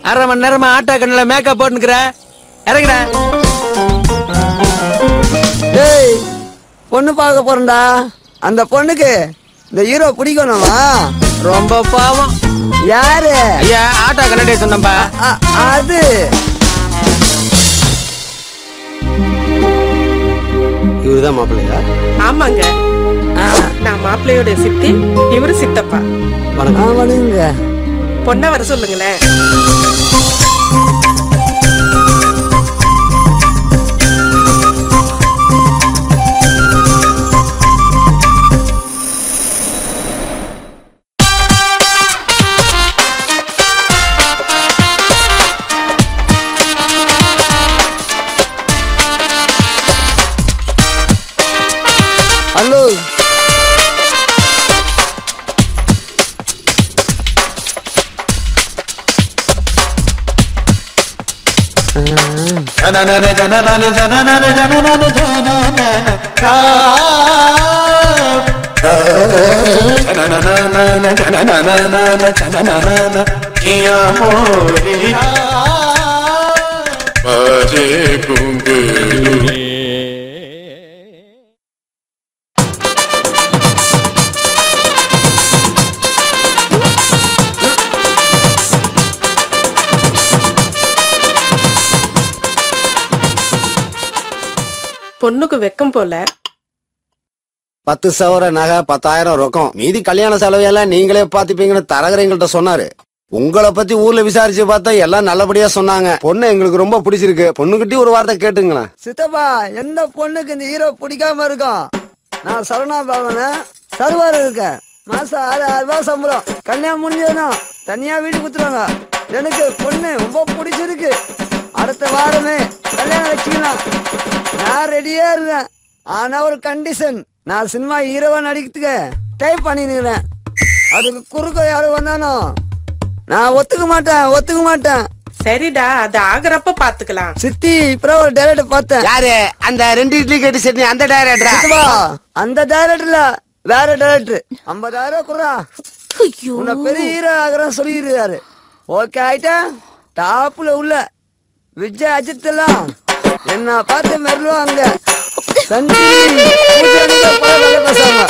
அரை மணி நேரமா ஆட்டா கண்ணுல மேக்கப் போட்டுக்கிற இறங்குற. டேய் பொண்ணு பார்க்க போறேன்டா. அந்த பொண்ணுக்கு இந்த ஹீரோ பிடிக்கணுமா? ரொம்ப பாவம். யாரு? ஐயா ஆட்டா கண்ணடே சொன்னப்பா. அது இவருதான் மாப்பிள்ளையா? ஆமாங்க, நான் மாப்பிள்ளையோட சித்தி, இவரு சித்தப்பா. வணக்கம். வணங்க. பொண்ண வர சொல்லுங்களேன். ஹலோ. பொண்ணுக்கு வெக்கம் போல. 10 சவர நகை 10,000 ரொக்கம், மீதி கல்யாண செலவையெல்லாம் நீங்களே பாத்துப்பீங்கன்னு தரகர் எங்கள்கிட்ட சொன்னாரு. உங்களை பத்தி ஊர்ல விசாரிச்சு பார்த்தா எல்லாம் நல்லபடியா சொன்னாங்க. பொண்ணு எங்களுக்கு ரொம்ப பிடிச்சிருக்கு. பொண்ணுகிட்டயும் ஒரு வார்த்தை கேட்டுங்களேன். சித்தப்பா, எந்த பொண்ணுக்கு இந்த ஹீரோ பிடிக்காம இருக்கும்? நான் சரணா பவன சர்வர் இருக்கேன். மாசம் 6,000 ரூபாய் சம்பளம். கல்யாணம் முடிஞ்சதும் தனியா வீடு குத்துருவாங்க. எனக்கு பொண்ணு ரொம்ப பிடிச்சிருக்கு. அடுத்த வாரமே கல்யாணம் வச்சுக்கலாம். நான் ரெடியா இருக்கேன். ஆனா ஒரு கண்டிஷன், நான் சினிமா ஹீரோவா நடிக்கிறதுக்கு டைப் பண்ணிருக்கிறேன். அதுக்கு குறுக்க யாரும் வந்தானோ நான் ஒத்துக்க மாட்டேன். சரிடா, அது ஆகுறப்ப பாத்துக்கலாம். சித்தி இப்ப ஒரு டைரக்டர் பார்த்தேன். யாரு? அந்த 2 இட்லி கட்டி சட்னி அந்த டைரக்டரா? அந்த டைரக்டர்ல வேற டைரக்டர். 50,000 குறா. உன்னை பெரிய ஹீரோ ஆகிறேன்னு சொல்லிடுறாரு. ஓகே ஆயிட்டா. டாப்ல உள்ள விஜய் அஜித் எல்லாம் என்ன பார்த்து மெருவாங்க. பேசாங்க.